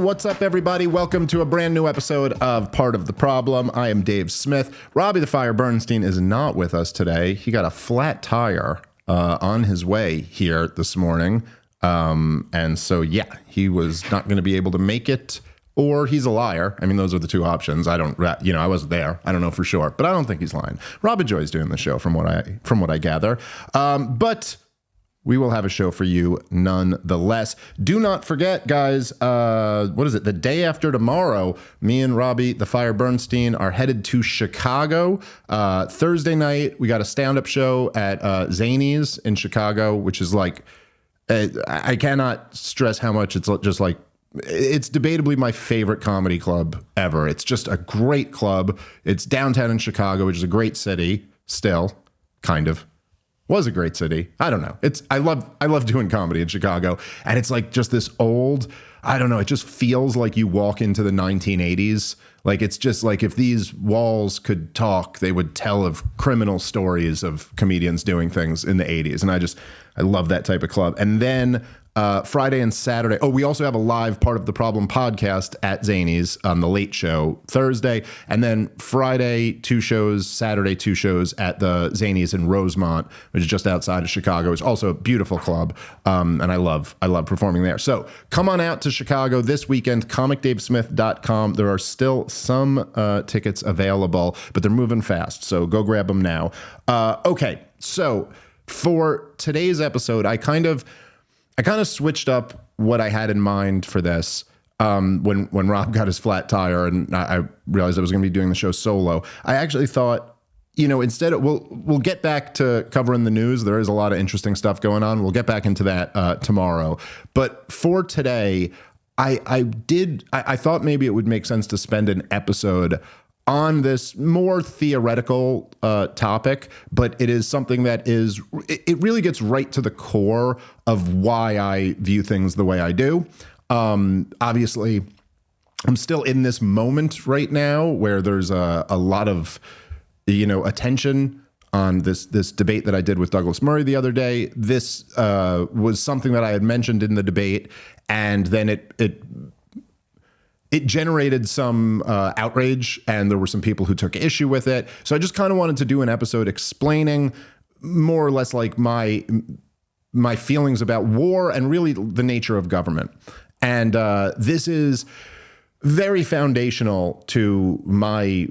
what's up, everybody? Welcome to a brand new episode of Part of the Problem. I am Dave Smith. Robbie the Fire Bernstein is not with us today. He got a flat tire on his way here this morning. And so, yeah, he was not going to be able to make it, or he's a liar. I mean, those are the two options. I wasn't there. I don't know for sure, but I don't think he's lying. Robin Joy's doing the show from what I gather. But we will have a show for you nonetheless. Do not forget, guys, the day after tomorrow, me and Robbie the Fire Bernstein are headed to Chicago. Thursday night, we got a stand-up show at Zany's in Chicago, which is like, I cannot stress how much it's just like, it's debatably my favorite comedy club ever. It's just a great club. It's downtown in Chicago, which is a great city still, kind of. Was a great city. I don't know. I love doing comedy in Chicago. And it's like just this old, I don't know, it just feels like you walk into the 1980s. Like it's just like if these walls could talk, they would tell of criminal stories of comedians doing things in the 80s. And I love that type of club. And then Friday and Saturday. Oh, we also have a live Part of the Problem podcast at Zany's on the Late Show Thursday. And then Friday, 2 shows, Saturday, 2 shows at the Zany's in Rosemont, which is just outside of Chicago. It's also a beautiful club. And I love performing there. So come on out to Chicago this weekend, comicdavesmith.com. There are still some tickets available, but they're moving fast. So go grab them now. Okay. So for today's episode, I kind of switched up what I had in mind for this when Rob got his flat tire and I realized I was going to be doing the show solo. I actually thought, instead we'll get back to covering the news. There is a lot of interesting stuff going on. We'll get back into that tomorrow. But for today, I thought maybe it would make sense to spend an episode on this more theoretical topic, but it is something that it really gets right to the core of why I view things the way I do. Obviously, I'm still in this moment right now where there's a lot of, attention on this debate that I did with Douglas Murray the other day. This was something that I had mentioned in the debate, and then it generated some outrage, and there were some people who took issue with it. So I just kind of wanted to do an episode explaining more or less like my feelings about war and really the nature of government. And this is very foundational to my,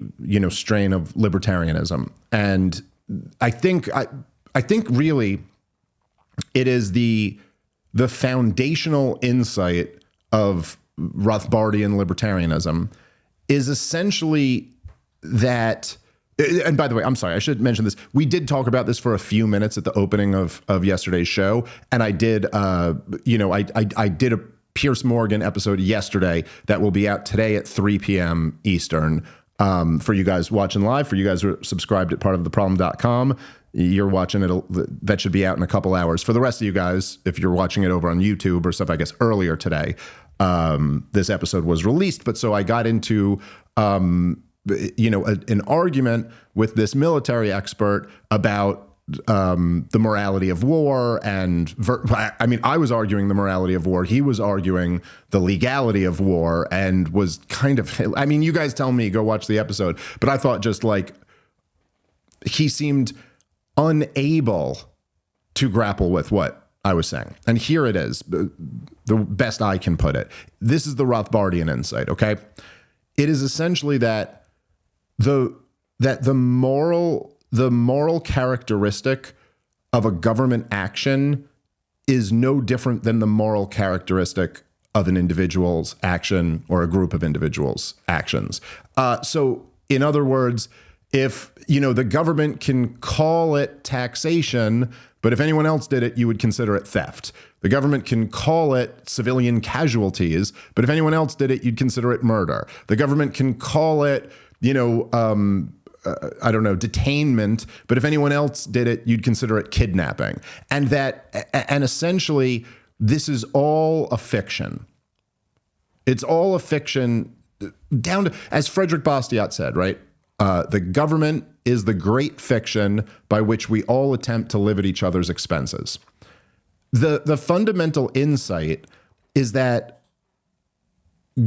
strain of libertarianism. And I think really it is the foundational insight of Rothbardian libertarianism is essentially that, and by the way, I'm sorry, I should mention this. We did talk about this for a few minutes at the opening of yesterday's show, and I did, I did a Pierce Morgan episode yesterday that will be out today at 3 p.m. Eastern. For you guys watching live, for you guys who are subscribed at partoftheproblem.com, you're watching it. That should be out in a couple hours. For the rest of you guys, if you're watching it over on YouTube or stuff, I guess earlier today, this episode was released. But so I got into, an argument with this military expert about the morality of war. And I was arguing the morality of war. He was arguing the legality of war, and was kind of, you guys tell me, go watch the episode. But I thought just like he seemed unable to grapple with what I was saying. And here it is, the best I can put it. This is the Rothbardian insight, okay? It is essentially that the moral characteristic of a government action is no different than the moral characteristic of an individual's action or a group of individuals' actions. So in other words, if, the government can call it taxation, but if anyone else did it, you would consider it theft. The government can call it civilian casualties, but if anyone else did it, you'd consider it murder. The government can call it, detainment, but if anyone else did it, you'd consider it kidnapping. And essentially, this is all a fiction. It's all a fiction down to, as Frederick Bastiat said, right? The government is the great fiction by which we all attempt to live at each other's expenses. The fundamental insight is that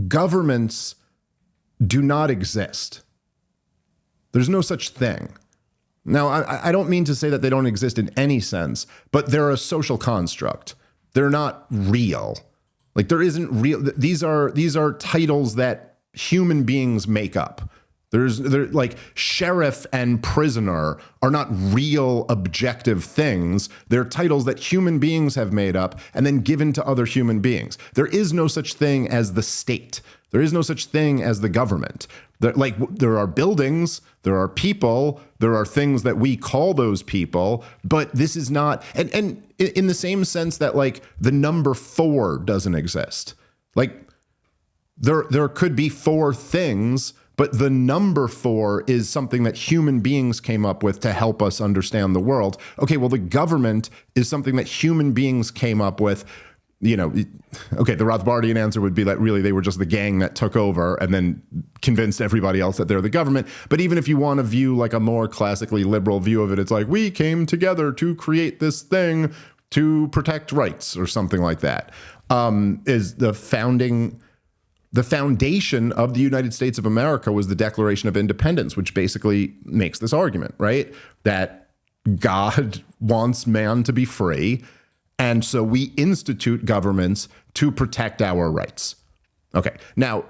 governments do not exist. There's no such thing. Now, I don't mean to say that they don't exist in any sense, but they're a social construct. They're not real. Like there isn't real. These are titles that human beings make up. They're like sheriff and prisoner are not real objective things. They're titles that human beings have made up and then given to other human beings. There is no such thing as the state. There is no such thing as the government. There are buildings, there are people, there are things that we call those people, but this is not, and in the same sense that like the number 4 doesn't exist. Like there could be 4 things, but the number 4 is something that human beings came up with to help us understand the world. Okay, well, the government is something that human beings came up with. Okay, the Rothbardian answer would be that really they were just the gang that took over and then convinced everybody else that they're the government. But even if you want to view like a more classically liberal view of it, it's like we came together to create this thing to protect rights or something like that. Is the foundation of the United States of America was the Declaration of Independence, which basically makes this argument, right? That God wants man to be free. And so we institute governments to protect our rights. Okay, now,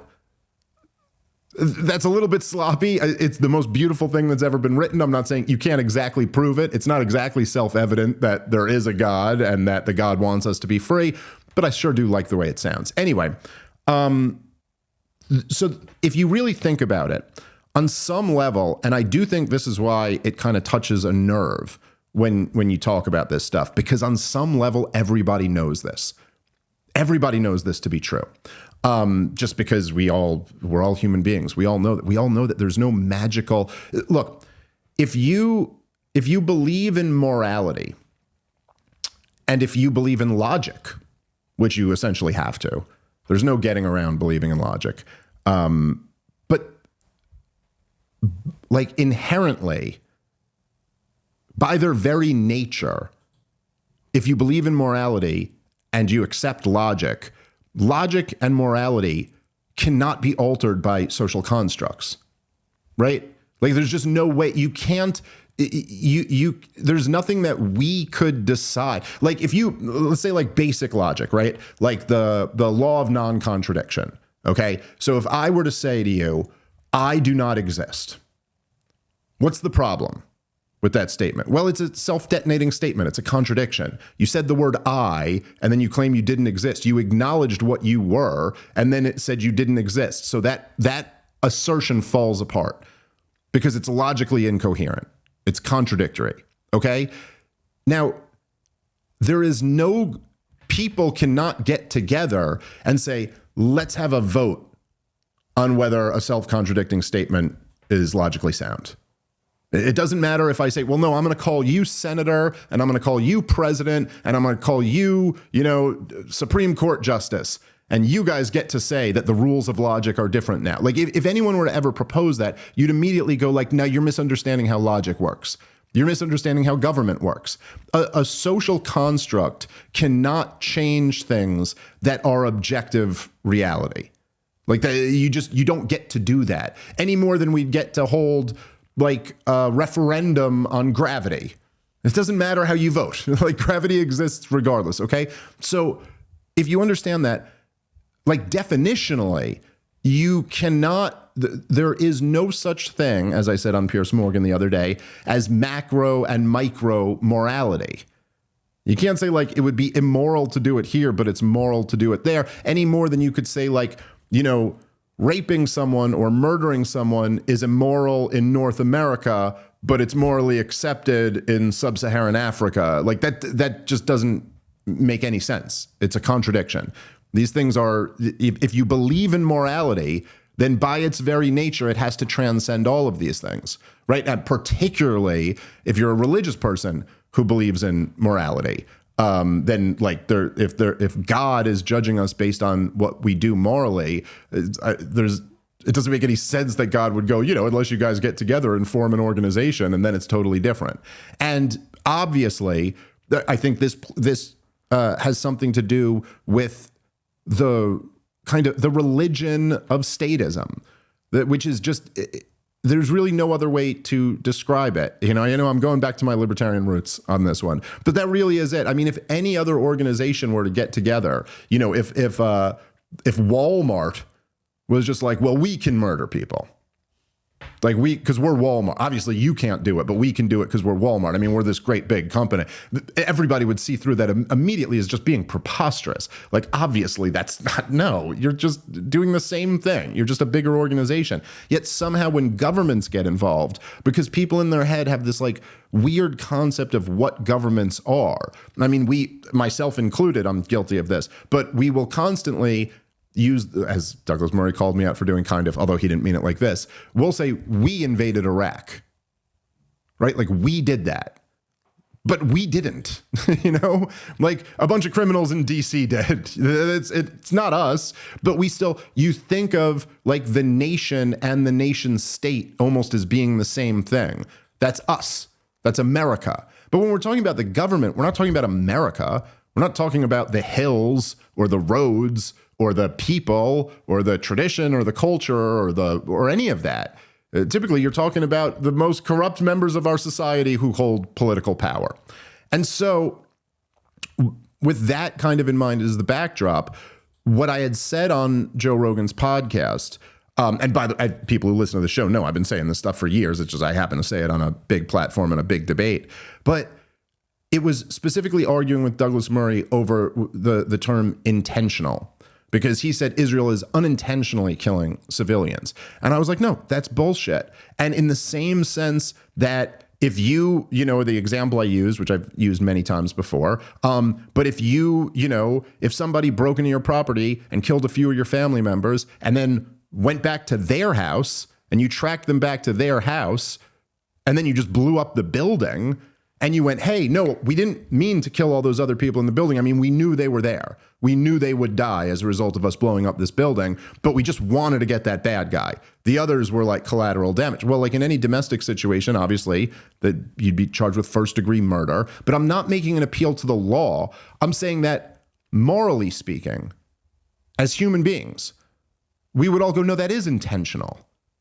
that's a little bit sloppy. It's the most beautiful thing that's ever been written. I'm not saying you can't exactly prove it. It's not exactly self-evident that there is a God and that the God wants us to be free, but I sure do like the way it sounds. Anyway, so if you really think about it, on some level, and I do think this is why it kind of touches a nerve when you talk about this stuff, because on some level, everybody knows this. Everybody knows this to be true. Just because we're all human beings. We all know that there's no magical look. If you believe in morality and if you believe in logic, which you essentially have to, there's no getting around believing in logic. But like inherently, by their very nature, if you believe in morality and you accept logic, logic and morality cannot be altered by social constructs, right? Like there's just no way you can't, there's nothing that we could decide. Like if you, let's say like basic logic, right? Like the law of non-contradiction, okay? So if I were to say to you, I do not exist, what's the problem with that statement? Well, it's a self-detonating statement. It's a contradiction. You said the word I, and then you claim you didn't exist. You acknowledged what you were, and then it said you didn't exist. So that assertion falls apart because it's logically incoherent. It's contradictory, okay? Now, people cannot get together and say, let's have a vote on whether a self-contradicting statement is logically sound. It doesn't matter if I say, well, no, I'm going to call you senator and I'm going to call you president and I'm going to call you, Supreme Court justice. And you guys get to say that the rules of logic are different now. Like if anyone were to ever propose that, you'd immediately go like, no, you're misunderstanding how logic works. You're misunderstanding how government works. A social construct cannot change things that are objective reality. Like you don't get to do that any more than we get to hold like a referendum on gravity. It doesn't matter how you vote. Like gravity exists regardless, okay? So if you understand that, like definitionally, you cannot, there is no such thing, as I said on Piers Morgan the other day, as macro and micro morality. You can't say like it would be immoral to do it here, but it's moral to do it there, any more than you could say like, raping someone or murdering someone is immoral in North America, but it's morally accepted in sub-Saharan Africa. Like that just doesn't make any sense. It's a contradiction. These things are, if you believe in morality, then by its very nature, it has to transcend all of these things, right? And particularly if you're a religious person who believes in morality, then like if God is judging us based on what we do morally, it doesn't make any sense that God would go, unless you guys get together and form an organization, and then it's totally different. And obviously, I think this has something to do with the kind of the religion of statism, which is just, there's really no other way to describe it. You know, I'm going back to my libertarian roots on this one, but that really is it. I mean, if any other organization were to get together, you know, if Walmart was just like, well, we can murder people. Like because we're Walmart. Obviously, you can't do it, but we can do it because we're Walmart. I mean, we're this great big company. Everybody would see through that immediately as just being preposterous. Like, obviously, that's not, no, you're just doing the same thing. You're just a bigger organization. Yet somehow when governments get involved, because people in their head have this like weird concept of what governments are. I mean, myself included, I'm guilty of this, but we will constantly use, as Douglas Murray called me out for doing kind of, although he didn't mean it like this, we'll say we invaded Iraq, right? Like we did that, but we didn't, you know, like a bunch of criminals in DC did. It's not us, but we still, you think of like the nation and the nation state almost as being the same thing. That's us. That's America. But when we're talking about the government, we're not talking about America. We're not talking about the hills or the roads or the people or the tradition or the culture or any of that. Typically, you're talking about the most corrupt members of our society who hold political power. And so with that kind of in mind as the backdrop, what I had said on Joe Rogan's podcast, and by the way, people who listen to the show know I've been saying this stuff for years. It's just I happen to say it on a big platform and a big debate. But it was specifically arguing with Douglas Murray over the term intentional, because he said Israel is unintentionally killing civilians. And I was like, no, that's bullshit. And in the same sense that if you know, the example I use, which I've used many times before, but if if somebody broke into your property and killed a few of your family members and then went back to their house and you tracked them back to their house and then you just blew up the building and you went, hey, no, we didn't mean to kill all those other people in the building. I mean, we knew they were there. We knew they would die as a result of us blowing up this building, but we just wanted to get that bad guy. The others were like collateral damage. Well, like in any domestic situation, obviously, that you'd be charged with first-degree murder, but I'm not making an appeal to the law. I'm saying that morally speaking, as human beings, we would all go, no, that is intentional.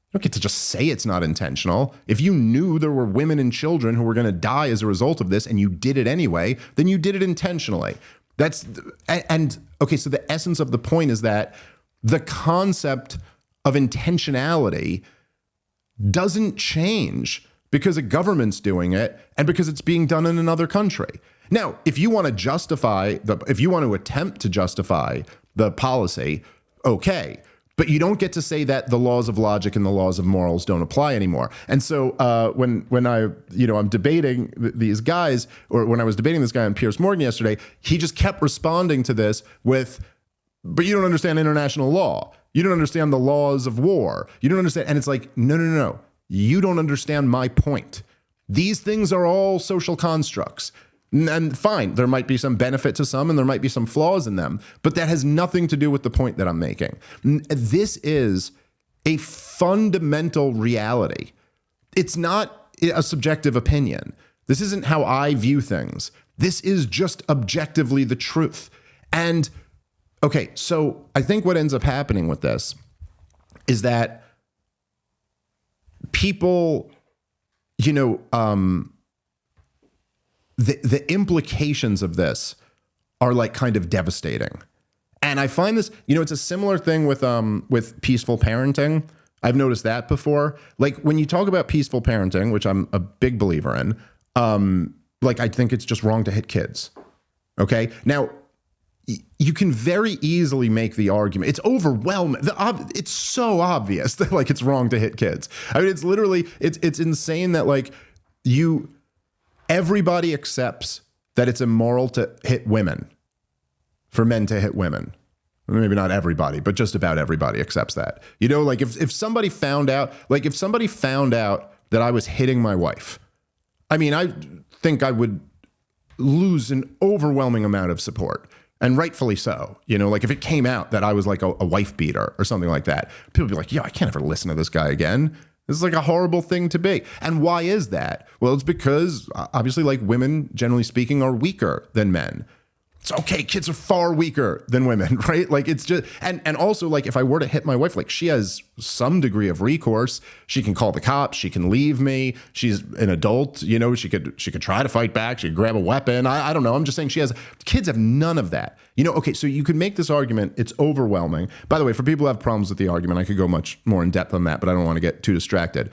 You don't get to just say it's not intentional. If you knew there were women and children who were going to die as a result of this and you did it anyway, then you did it intentionally. Okay, so the essence of the point is that the concept of intentionality doesn't change because a government's doing it and because it's being done in another country. Now, if you want to attempt to justify the policy, okay. But you don't get to say that the laws of logic and the laws of morals don't apply anymore. And so when I'm debating these guys, or when I was debating this guy on Piers Morgan yesterday, he just kept responding to this with, but you don't understand international law. You don't understand the laws of war. You don't understand. And it's like, no. You don't understand my point. These things are all social constructs. And fine, there might be some benefit to some and there might be some flaws in them, but that has nothing to do with the point that I'm making. This is a fundamental reality. It's not a subjective opinion. This isn't how I view things. This is just objectively the truth. And okay, so I think what ends up happening with this is that people, the implications of this are like kind of devastating. And I find this, it's a similar thing with peaceful parenting. I've noticed that before. Like when you talk about peaceful parenting, which I'm a big believer in, I think it's just wrong to hit kids. Okay. Now you can very easily make the argument. It's overwhelming. It's so obvious that like it's wrong to hit kids. I mean, it's literally, it's insane that like everybody accepts that it's immoral to hit women, for men to hit women. Maybe not everybody, but just about everybody accepts that. Like if somebody found out that I was hitting my wife, I mean, I think I would lose an overwhelming amount of support, and rightfully so. Like if it came out that I was like a wife beater or something like that, people would be like, yeah, I can't ever listen to this guy again. This is like a horrible thing to be. And why is that? Well, it's because obviously like women, generally speaking, are weaker than men. It's okay. Kids are far weaker than women, right? Like it's just, and also like if I were to hit my wife, like she has some degree of recourse. She can call the cops. She can leave me. She's an adult. You know, she could try to fight back. She could grab a weapon. I don't know. I'm just saying kids have none of that. You know, okay, so you could make this argument. It's overwhelming. By the way, for people who have problems with the argument, I could go much more in depth on that, but I don't want to get too distracted.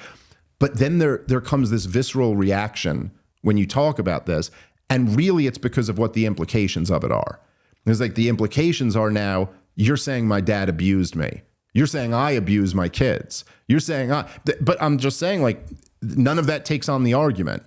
But then there comes this visceral reaction when you talk about this. And really, it's because of what the implications of it are. It's like the implications are now, you're saying my dad abused me. You're saying I abuse my kids. You're saying, but I'm just saying, like, none of that takes on the argument.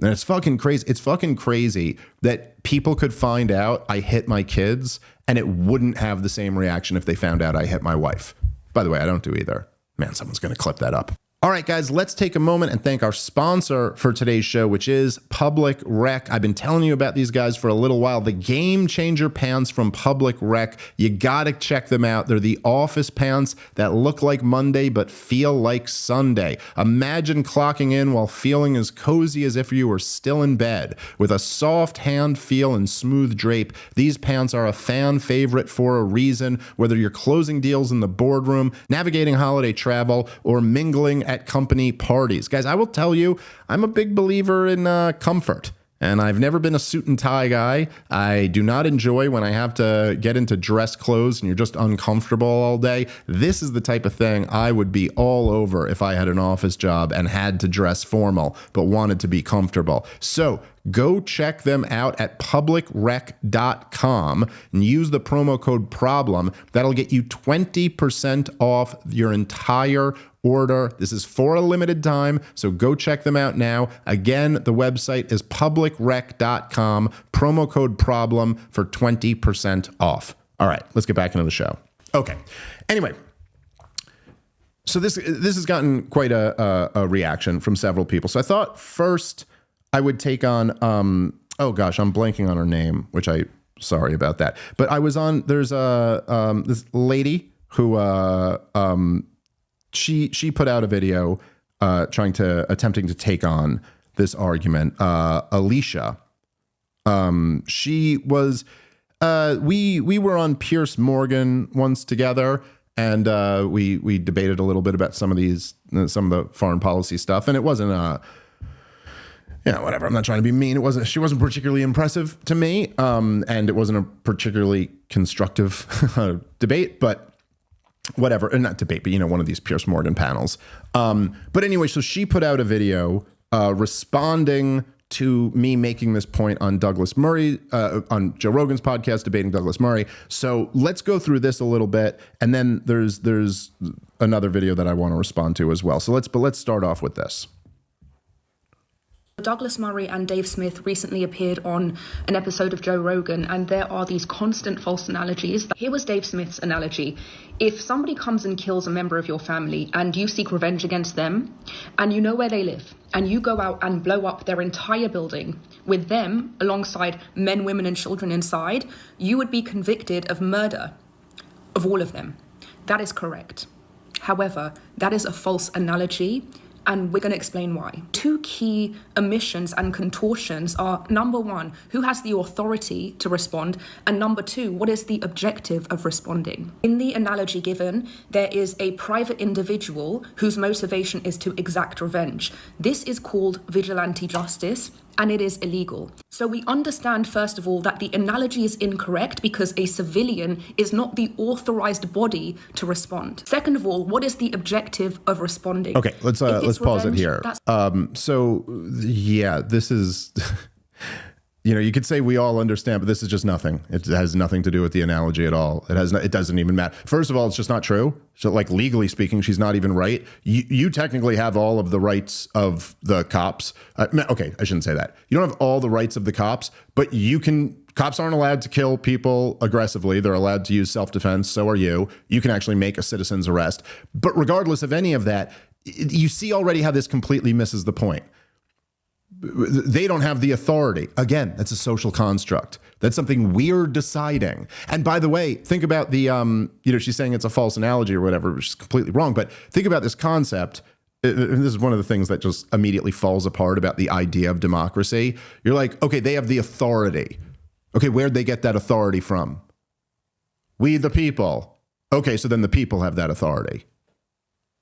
And it's fucking crazy. It's fucking crazy that people could find out I hit my kids and it wouldn't have the same reaction if they found out I hit my wife. By the way, I don't do either. Man, someone's going to clip that up. All right, guys, let's take a moment and thank our sponsor for today's show, which is Public Rec. I've been telling you about these guys for a little while. The Game Changer pants from Public Rec. You got to check them out. They're the office pants that look like Monday but feel like Sunday. Imagine clocking in while feeling as cozy as if you were still in bed. With a soft hand feel and smooth drape, these pants are a fan favorite for a reason. Whether you're closing deals in the boardroom, navigating holiday travel, or mingling at company parties. Guys, I will tell you, I'm a big believer in comfort. And I've never been a suit and tie guy. I do not enjoy when I have to get into dress clothes and you're just uncomfortable all day. This is the type of thing I would be all over if I had an office job and had to dress formal, but wanted to be comfortable. So go check them out at publicrec.com and use the promo code PROBLEM. That'll get you 20% off your entire order. This is for a limited time, so go check them out now. Again, the website is publicrec.com, promo code PROBLEM for 20% off. All right, let's get back into the show. Okay. Anyway, so this has gotten quite a reaction from several people. So I thought first I would take on, oh gosh, I'm blanking on her name, which sorry about that. But I was on, there's this lady who, she put out a video attempting to take on this argument. Alicia, she was, we were on Piers Morgan once together, and we debated a little bit about some of the foreign policy stuff, and it wasn't whatever. I'm not trying to be mean. She wasn't particularly impressive to me, and it wasn't a particularly constructive debate, but whatever, and not debate, but one of these Piers Morgan panels. But anyway, so she put out a video responding to me making this point on Douglas Murray, on Joe Rogan's podcast, debating Douglas Murray. So let's go through this a little bit, and then there's another video that I want to respond to as well. So let's start off with this. Douglas Murray and Dave Smith recently appeared on an episode of Joe Rogan, and there are these constant false analogies. Here was Dave Smith's analogy. If somebody comes and kills a member of your family and you seek revenge against them, and you know where they live, and you go out and blow up their entire building with them alongside men, women, and children inside, you would be convicted of murder of all of them. That is correct. However, that is a false analogy, and we're going to explain why. Two key omissions and contortions are, number one, who has the authority to respond? And number two, what is the objective of responding? In the analogy given, there is a private individual whose motivation is to exact revenge. This is called vigilante justice, and it is illegal. So we understand, first of all, that the analogy is incorrect because a civilian is not the authorized body to respond. Second of all, what is the objective of responding? Okay, let's pause it here. So yeah, this is, you could say we all understand, but this is just nothing. It has nothing to do with the analogy at all. It doesn't even matter. First of all, it's just not true. So like legally speaking, she's not even right. You technically have all of the rights of the cops. Okay, I shouldn't say that. You don't have all the rights of the cops, but cops aren't allowed to kill people aggressively. They're allowed to use self-defense. So are you. You can actually make a citizen's arrest. But regardless of any of that, you see already how this completely misses the point. They don't have the authority. Again, that's a social construct. That's something we're deciding. And by the way, think about the, she's saying it's a false analogy or whatever, which is completely wrong. But think about this concept. And this is one of the things that just immediately falls apart about the idea of democracy. You're like, okay, they have the authority. Okay, where'd they get that authority from? We the people. Okay, so then the people have that authority.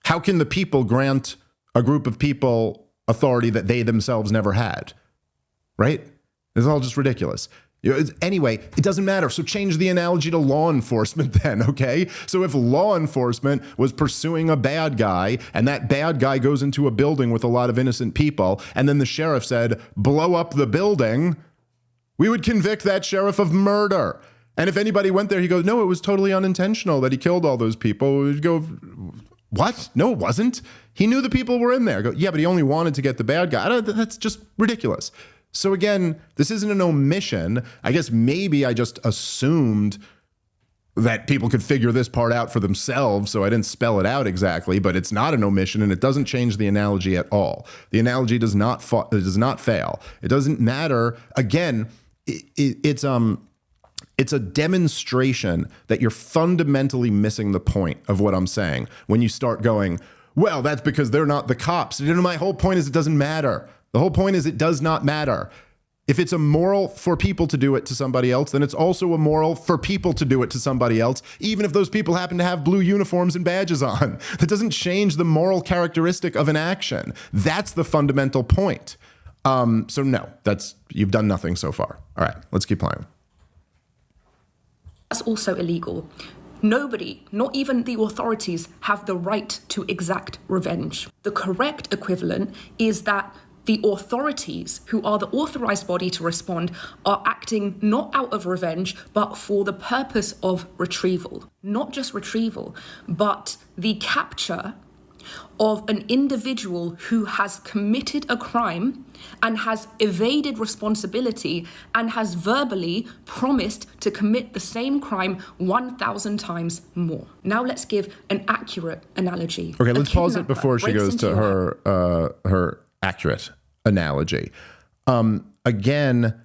How can the people grant a group of people authority that they themselves never had? Right? It's all just ridiculous. Anyway, it doesn't matter. So change the analogy to law enforcement then, okay? So if law enforcement was pursuing a bad guy and that bad guy goes into a building with a lot of innocent people and then the sheriff said, blow up the building, we would convict that sheriff of murder. And if anybody went there, he goes, no, it was totally unintentional that he killed all those people. We'd go, what? No, it wasn't. He knew the people were in there. Go, yeah, but he only wanted to get the bad guy. That's just ridiculous. So again, this isn't an omission. I guess maybe I just assumed that people could figure this part out for themselves, so I didn't spell it out exactly, but it's not an omission and it doesn't change the analogy at all. The analogy does not fail. It doesn't matter. Again, it's a demonstration that you're fundamentally missing the point of what I'm saying when you start going, well, that's because they're not the cops. You know, my whole point is it doesn't matter. The whole point is it does not matter. If it's immoral for people to do it to somebody else, then it's also immoral for people to do it to somebody else, even if those people happen to have blue uniforms and badges on. That doesn't change the moral characteristic of an action. That's the fundamental point. So no, you've done nothing so far. All right, let's keep playing. That's also illegal. Nobody, not even the authorities, have the right to exact revenge. The correct equivalent is that the authorities, who are the authorized body to respond, are acting not out of revenge, but for the purpose of retrieval. Not just retrieval, but the capture of an individual who has committed a crime and has evaded responsibility and has verbally promised to commit the same crime 1,000 times more. Now let's give an accurate analogy. Okay, let's pause it before she goes to her accurate analogy. Again,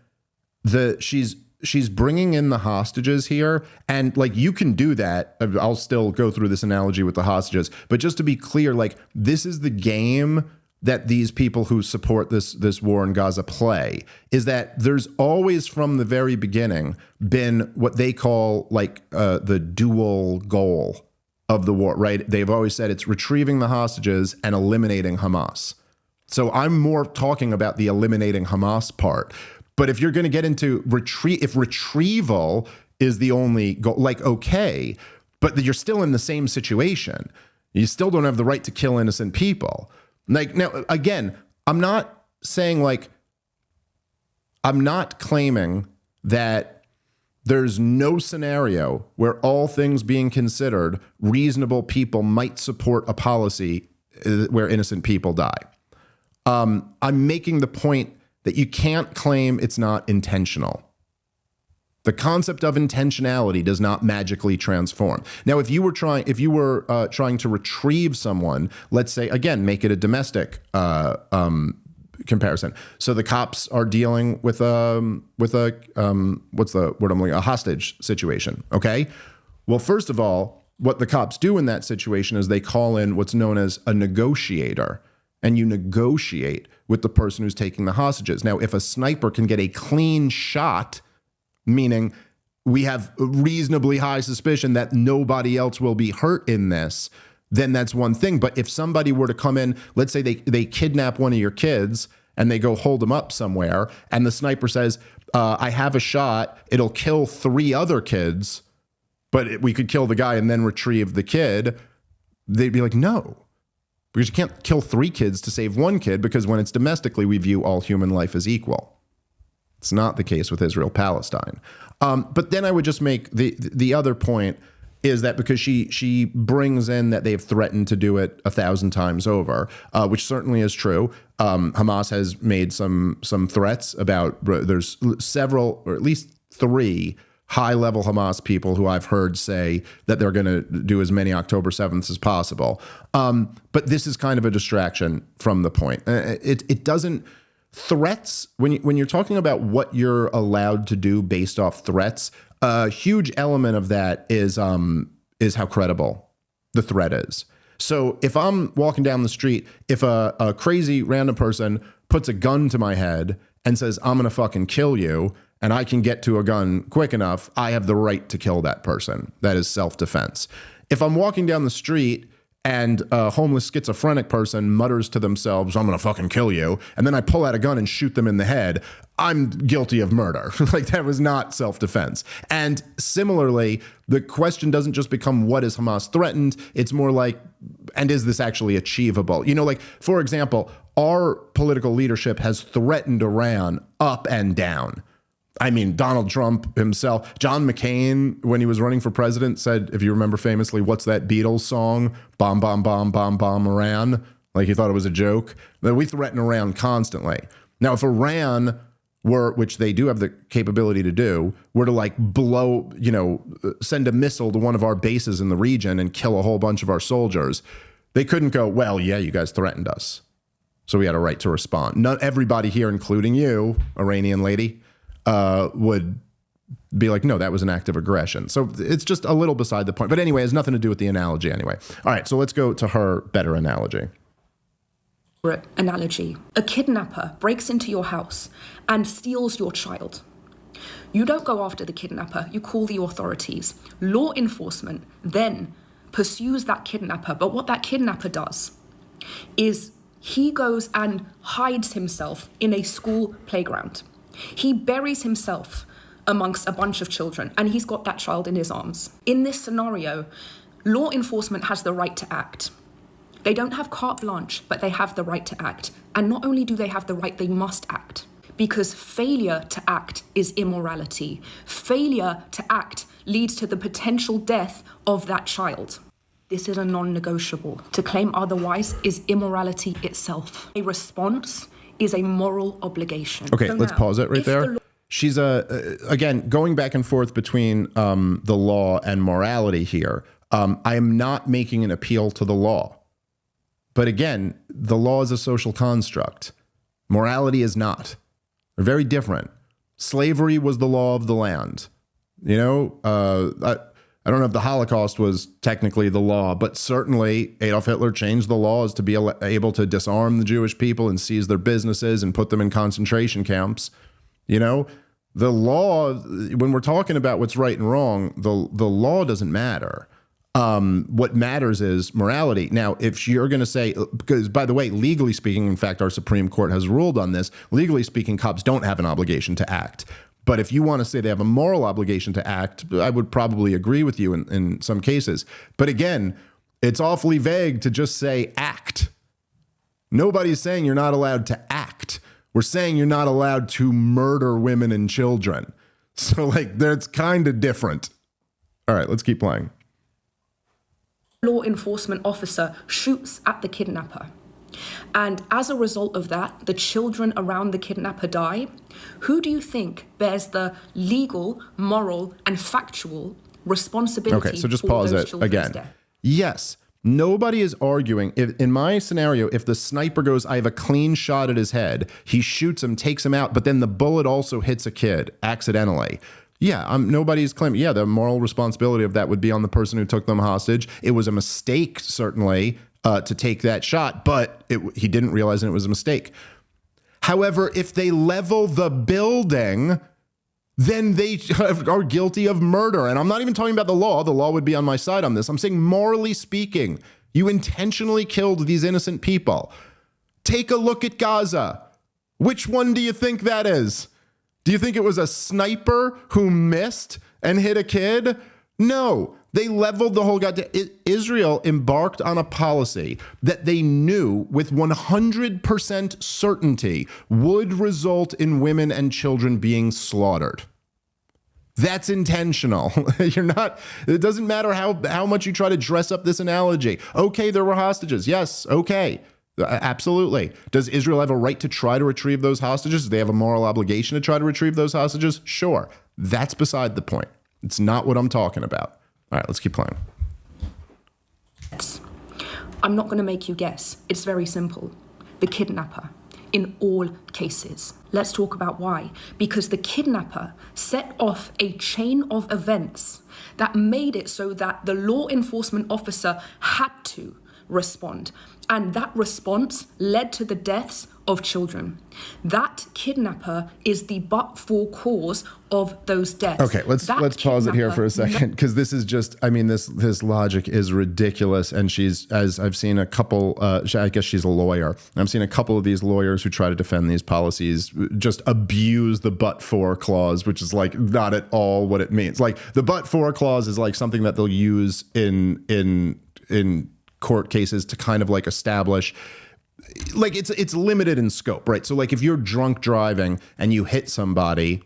she's bringing in the hostages here, and like you can do that. I'll still go through this analogy with the hostages, but just to be clear, like this is the game that these people who support this war in Gaza play, is that there's always from the very beginning been what they call like the dual goal of the war, right? They've always said it's retrieving the hostages and eliminating Hamas. So I'm more talking about the eliminating Hamas part. But if you're going to get into if retrieval is the only goal, like, okay, but you're still in the same situation. You still don't have the right to kill innocent people. Like, now, again, I'm not claiming that there's no scenario where all things being considered, reasonable people might support a policy where innocent people die. I'm making the point that you can't claim it's not intentional. The concept of intentionality does not magically transform. Now, if you were trying to retrieve someone, let's say, again, make it a domestic comparison. So the cops are dealing with a what's the word I'm looking, a hostage situation. Okay. Well, first of all, what the cops do in that situation is they call in what's known as a negotiator. And you negotiate with the person who's taking the hostages. Now, if a sniper can get a clean shot, meaning we have reasonably high suspicion that nobody else will be hurt in this, then that's one thing. But if somebody were to come in, let's say they kidnap one of your kids and they go hold them up somewhere, and the sniper says, I have a shot, it'll kill 3 other kids, but we could kill the guy and then retrieve the kid, they'd be like, no. Because you can't kill 3 kids to save 1 kid, because when it's domestically, we view all human life as equal. It's not the case with Israel-Palestine. But then I would just make the other point is that because she brings in that they've threatened to do it 1,000 times over, which certainly is true. Hamas has made some threats about, there's several, or at least 3 high-level Hamas people who I've heard say that they're going to do as many October 7th as possible. But this is kind of a distraction from the point. It doesn't... Threats, when you're talking about what you're allowed to do based off threats, a huge element of that is how credible the threat is. So if I'm walking down the street, if a crazy random person puts a gun to my head and says, I'm going to fucking kill you, and I can get to a gun quick enough, I have the right to kill that person. That is self-defense. If I'm walking down the street and a homeless schizophrenic person mutters to themselves, I'm going to fucking kill you, and then I pull out a gun and shoot them in the head, I'm guilty of murder. Like, that was not self-defense. And similarly, the question doesn't just become what is Hamas threatened, it's more like, and is this actually achievable? You know, like, for example, our political leadership has threatened Iran up and down. I mean, Donald Trump himself, John McCain, when he was running for president, said, if you remember famously, what's that Beatles song? Bomb, bomb, bomb, bomb, bomb Iran. Like, he thought it was a joke. That we threaten Iran constantly. Now, if Iran were, which they do have the capability to do, were to like blow, you know, send a missile to one of our bases in the region and kill a whole bunch of our soldiers, they couldn't go, well, yeah, you guys threatened us, so we had a right to respond. Not everybody here, including you, Iranian lady, would be like, no, that was an act of aggression. So it's just a little beside the point. But anyway, it has nothing to do with the analogy anyway. All right, so let's go to her better analogy. Analogy. A kidnapper breaks into your house and steals your child. You don't go after the kidnapper, you call the authorities. Law enforcement then pursues that kidnapper. But what that kidnapper does is he goes and hides himself in a school playground. He buries himself amongst a bunch of children, and he's got that child in his arms. In this scenario, law enforcement has the right to act. They don't have carte blanche, but they have the right to act. And not only do they have the right, they must act. Because failure to act is immorality. Failure to act leads to the potential death of that child. This is a non-negotiable. To claim otherwise is immorality itself. A response is a moral obligation. Okay, So let's now, pause it right if there. She's again, going back and forth between the law and morality here. I am not making an appeal to the law. But again, the law is a social construct. Morality is not. They're very different. Slavery was the law of the land. You know, I don't know if the Holocaust was technically the law, but certainly Adolf Hitler changed the laws to be able to disarm the Jewish people and seize their businesses and put them in concentration camps. You know, the law, when we're talking about what's right and wrong, the law doesn't matter. What matters is morality. Now, if you're going to say, because by the way, legally speaking, in fact, our Supreme Court has ruled on this, legally speaking, cops don't have an obligation to act. But if you want to say they have a moral obligation to act, I would probably agree with you in some cases. But again, it's awfully vague to just say act. Nobody's saying you're not allowed to act. We're saying you're not allowed to murder women and children. So like, that's kind of different. All right, let's keep playing. Law enforcement officer shoots at the kidnapper. And as a result of that, the children around the kidnapper die. Who do you think bears the legal, moral, and factual responsibility? Okay, so just for pause those it children's again. death? Yes, nobody is arguing. In my scenario, if the sniper goes, I have a clean shot at his head, he shoots him, takes him out, but then the bullet also hits a kid accidentally. Yeah, nobody's claiming, yeah, the moral responsibility of that would be on the person who took them hostage. It was a mistake, certainly, to take that shot, but he didn't realize it was a mistake. However, if they level the building, then they are guilty of murder. And I'm not even talking about the law. The law would be on my side on this. I'm saying, morally speaking, you intentionally killed these innocent people. Take a look at Gaza. Which one do you think that is? Do you think it was a sniper who missed and hit a kid? No, they leveled the whole goddamn. Israel embarked on a policy that they knew with 100% certainty would result in women and children being slaughtered. That's intentional. It doesn't matter how much you try to dress up this analogy. Okay, there were hostages. Yes, okay. Absolutely. Does Israel have a right to try to retrieve those hostages? Do they have a moral obligation to try to retrieve those hostages? Sure. That's beside the point. It's not what I'm talking about. All right, let's keep playing. I'm not going to make you guess. It's very simple. The kidnapper, in all cases. Let's talk about why. Because the kidnapper set off a chain of events that made it so that the law enforcement officer had to respond. And that response led to the deaths of children. That kidnapper is the but-for cause of those deaths. Okay, let's pause it here for a second, because this is just, I mean, this logic is ridiculous. And she's, as I've seen a couple, I guess she's a lawyer. I've seen a couple of these lawyers who try to defend these policies just abuse the but-for clause, which is like not at all what it means. Like the but-for clause is like something that they'll use in court cases to kind of like establish, like it's limited in scope, right? So like if you're drunk driving and you hit somebody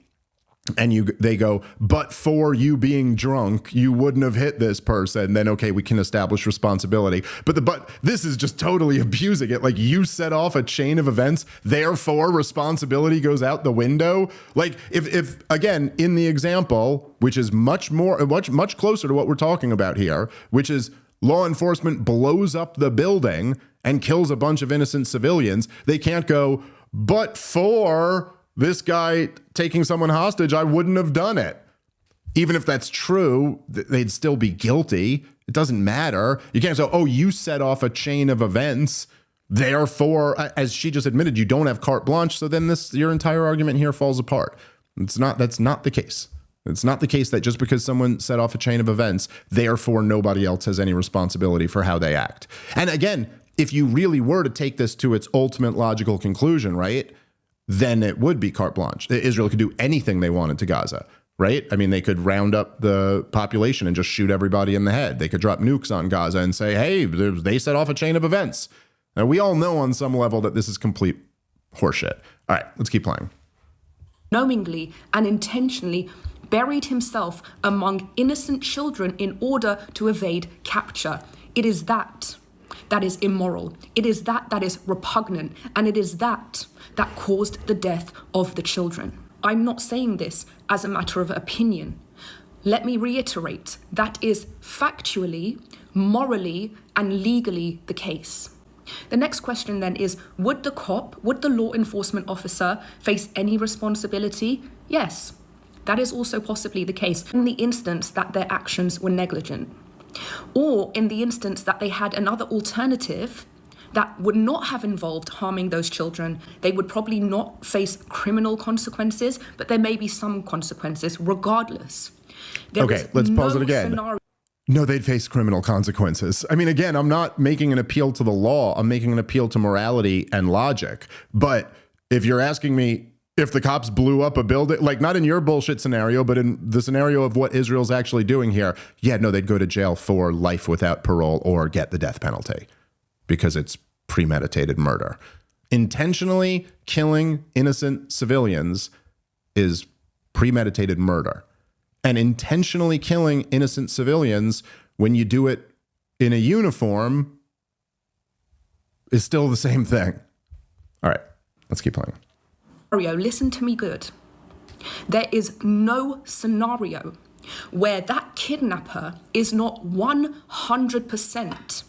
and they go, but for you being drunk, you wouldn't have hit this person, then okay, we can establish responsibility. But this is just totally abusing it. Like you set off a chain of events, therefore responsibility goes out the window. Like if again, in the example, which is much closer to what we're talking about here, which is law enforcement blows up the building and kills a bunch of innocent civilians, they can't go, but for this guy taking someone hostage, I wouldn't have done it. Even if that's true, they'd still be guilty. It doesn't matter. You can't say, oh, you set off a chain of events, therefore, as she just admitted, you don't have carte blanche, so then your entire argument here falls apart. That's not the case. It's not the case that just because someone set off a chain of events, therefore nobody else has any responsibility for how they act. And again, if you really were to take this to its ultimate logical conclusion, right, then it would be carte blanche. Israel could do anything they wanted to Gaza, right? I mean, they could round up the population and just shoot everybody in the head. They could drop nukes on Gaza and say, hey, they set off a chain of events. And we all know on some level that this is complete horseshit. All right, let's keep playing. Knowingly and intentionally buried himself among innocent children in order to evade capture. It is that is immoral. It is that is repugnant. And it is that caused the death of the children. I'm not saying this as a matter of opinion. Let me reiterate, that is factually, morally, and legally the case. The next question then is, would the law enforcement officer face any responsibility? Yes, that is also possibly the case in the instance that their actions were negligent. Or in the instance that they had another alternative that would not have involved harming those children. They would probably not face criminal consequences, but there may be some consequences regardless. Okay, let's pause it again. No, they'd face criminal consequences. I mean, again, I'm not making an appeal to the law. I'm making an appeal to morality and logic. But if you're asking me if the cops blew up a building, like not in your bullshit scenario, but in the scenario of what Israel's actually doing here, yeah, no, they'd go to jail for life without parole or get the death penalty because it's premeditated murder. Intentionally killing innocent civilians is premeditated murder. And intentionally killing innocent civilians when you do it in a uniform is still the same thing. All right, let's keep playing. Listen to me good. There is no scenario where that kidnapper is not 100%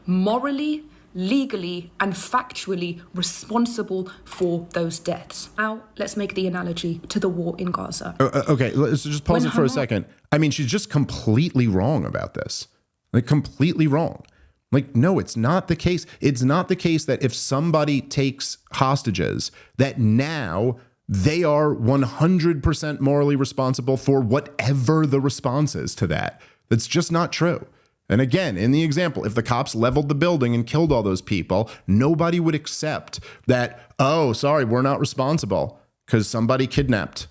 morally, legally, and factually responsible for those deaths. Now, let's make the analogy to the war in Gaza. Okay, let's just pause it for a second. I mean, she's just completely wrong about this. Like, completely wrong. Like, no, it's not the case. It's not the case that if somebody takes hostages, that now they are 100% morally responsible for whatever the response is to that. That's just not true. And again, in the example, if the cops leveled the building and killed all those people, nobody would accept that, oh, sorry, we're not responsible because somebody kidnapped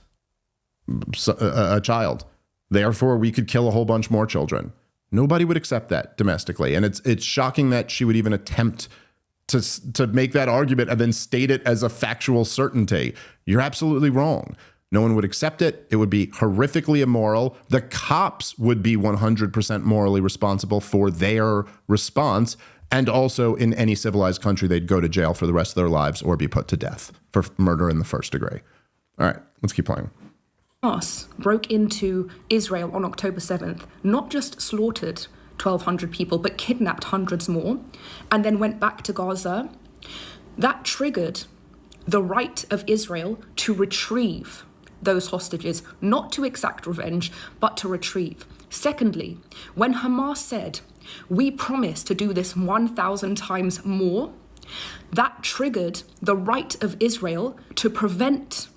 a child. Therefore, we could kill a whole bunch more children. Nobody would accept that domestically. And it's shocking that she would even attempt to make that argument and then state it as a factual certainty. You're absolutely wrong. No one would accept it. It would be horrifically immoral. The cops would be 100% morally responsible for their response. And also in any civilized country, they'd go to jail for the rest of their lives or be put to death for murder in the first degree. All right, let's keep playing. Hamas broke into Israel on October 7th, not just slaughtered 1,200 people, but kidnapped hundreds more, and then went back to Gaza. That triggered the right of Israel to retrieve those hostages, not to exact revenge, but to retrieve. Secondly, when Hamas said, we promise to do this 1,000 times more, That triggered the right of Israel to prevent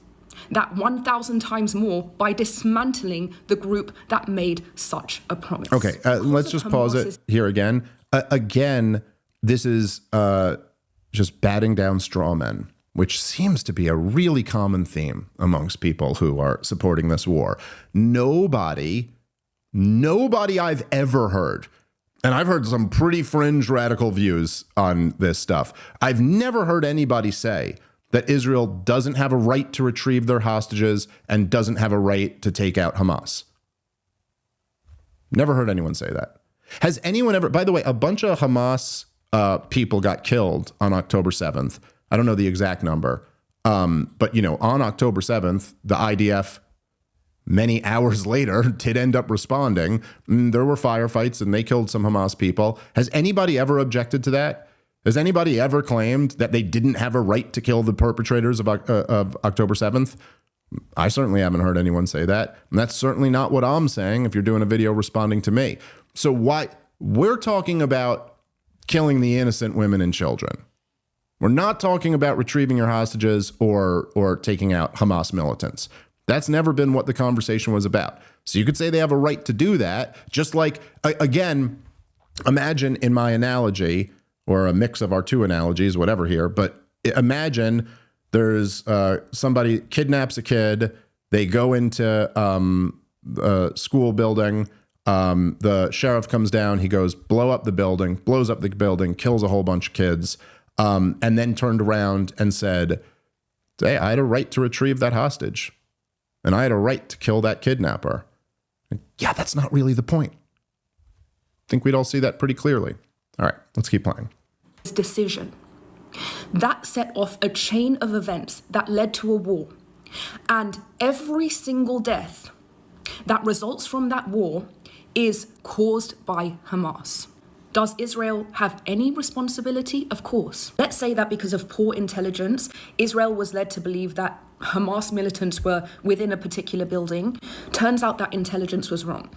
that 1,000 times more by dismantling the group that made such a promise. Okay, let's just pause it here again. Again, this is just batting down straw men, which seems to be a really common theme amongst people who are supporting this war. Nobody I've ever heard, and I've heard some pretty fringe radical views on this stuff. I've never heard anybody say that Israel doesn't have a right to retrieve their hostages and doesn't have a right to take out Hamas. Never heard anyone say that. Has anyone ever, by the way, a bunch of Hamas people got killed on October 7th. I don't know the exact number. But, you know, on October 7th, the IDF, many hours later, did end up responding. There were firefights and they killed some Hamas people. Has anybody ever objected to that? Has anybody ever claimed that they didn't have a right to kill the perpetrators of October 7th? I certainly haven't heard anyone say that. And that's certainly not what I'm saying if you're doing a video responding to me. So why we're talking about killing the innocent women and children. We're not talking about retrieving your hostages or taking out Hamas militants. That's never been what the conversation was about. So you could say they have a right to do that. Just like, again, imagine in my analogy, or a mix of our two analogies, whatever here, but imagine there's somebody kidnaps a kid, they go into a school building, the sheriff comes down, he goes, blows up the building, kills a whole bunch of kids, and then turned around and said, hey, I had a right to retrieve that hostage, and I had a right to kill that kidnapper. And yeah, that's not really the point. I think we'd all see that pretty clearly. All right, let's keep playing. Decision. That set off a chain of events that led to a war. And every single death that results from that war is caused by Hamas. Does Israel have any responsibility? Of course. Let's say that because of poor intelligence, Israel was led to believe that Hamas militants were within a particular building. Turns out that intelligence was wrong.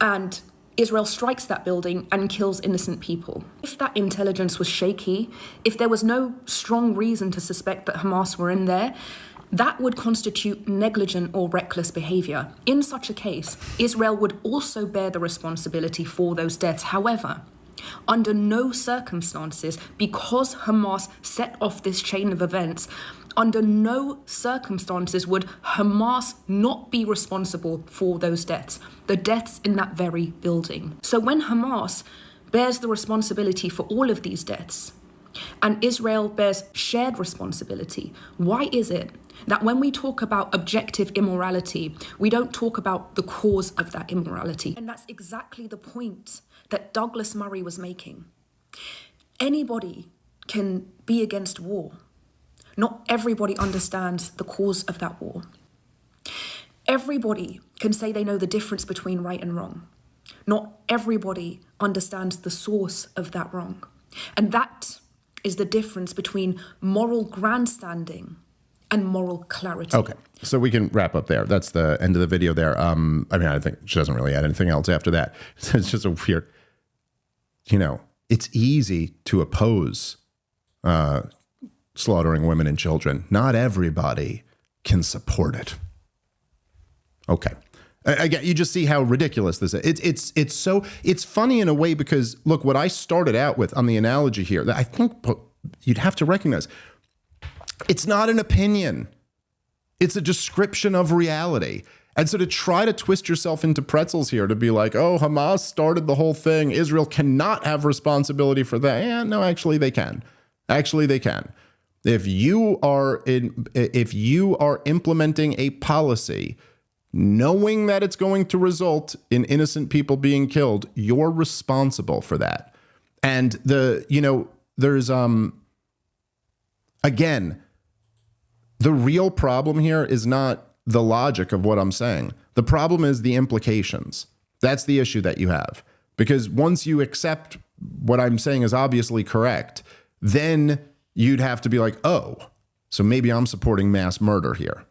And Israel strikes that building and kills innocent people. If that intelligence was shaky, if there was no strong reason to suspect that Hamas were in there, that would constitute negligent or reckless behavior. In such a case, Israel would also bear the responsibility for those deaths. However, under no circumstances, because Hamas set off this chain of events, under no circumstances would Hamas not be responsible for those deaths, the deaths in that very building. So when Hamas bears the responsibility for all of these deaths, and Israel bears shared responsibility, why is it that when we talk about objective immorality, we don't talk about the cause of that immorality? And that's exactly the point that Douglas Murray was making. Anybody can be against war. Not everybody understands the cause of that war. Everybody can say they know the difference between right and wrong. Not everybody understands the source of that wrong. And that is the difference between moral grandstanding and moral clarity. Okay, so we can wrap up there. That's the end of the video there. I mean, I think she doesn't really add anything else after that. It's just a weird, you know, it's easy to oppose slaughtering women and children. Not everybody can support it. Okay. Again, you just see how ridiculous this is. It's funny in a way because, look, what I started out with on the analogy here, that I think you'd have to recognize, it's not an opinion. It's a description of reality. And so to try to twist yourself into pretzels here to be like, oh, Hamas started the whole thing, Israel cannot have responsibility for that. Yeah, no, actually they can. Actually they can. If you are implementing a policy knowing that it's going to result in innocent people being killed, you're responsible for that. And there's again, the real problem here is not the logic of what I'm saying. The problem is the implications. That's the issue that you have. Because once you accept what I'm saying is obviously correct, then you'd have to be like, oh, so maybe I'm supporting mass murder here.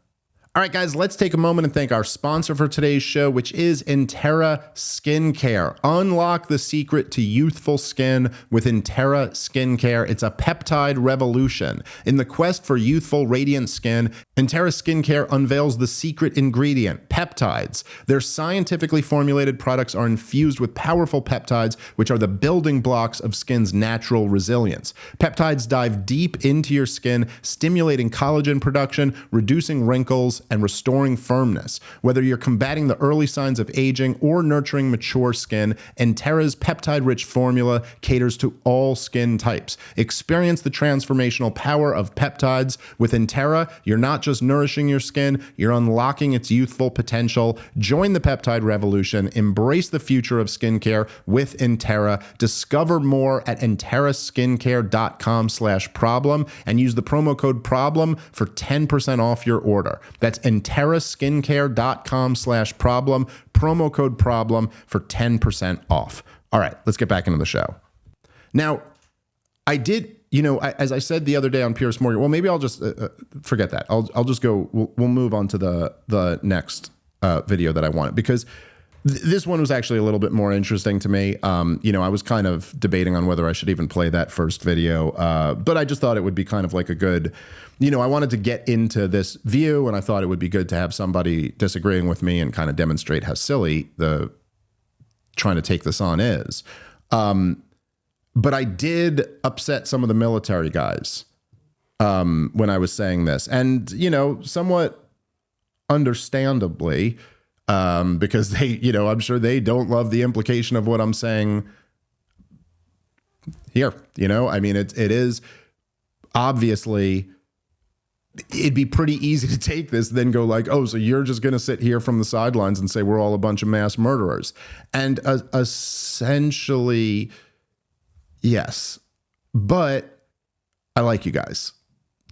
All right, guys, let's take a moment and thank our sponsor for today's show, which is Intera Skincare. Unlock the secret to youthful skin with Intera Skincare. It's a peptide revolution. In the quest for youthful, radiant skin, Intera Skincare unveils the secret ingredient, peptides. Their scientifically formulated products are infused with powerful peptides, which are the building blocks of skin's natural resilience. Peptides dive deep into your skin, stimulating collagen production, reducing wrinkles, and restoring firmness. Whether you're combating the early signs of aging or nurturing mature skin, Intera's peptide-rich formula caters to all skin types. Experience the transformational power of peptides. With Intera, you're not just nourishing your skin, you're unlocking its youthful potential. Join the peptide revolution. Embrace the future of skincare with Intera. Discover more at interaskincare.com/problem and use the promo code PROBLEM for 10% off your order. That's interaskincare.com/problem, promo code PROBLEM for 10% off. All right, let's get back into the show. Now, I did, as I said the other day on Piers Morgan, well, maybe I'll just forget that. I'll just go, we'll move on to the next video that I wanted, because this one was actually a little bit more interesting to me. I was kind of debating on whether I should even play that first video, but I just thought it would be kind of like a good, I wanted to get into this view, and I thought it would be good to have somebody disagreeing with me and kind of demonstrate how silly the trying to take this on is. But I did upset some of the military guys when I was saying this, and, somewhat understandably, because they, I'm sure they don't love the implication of what I'm saying here. It is obviously, it'd be pretty easy to take this, then go like, oh, so you're just going to sit here from the sidelines and say we're all a bunch of mass murderers. And essentially, yes, but I like you guys.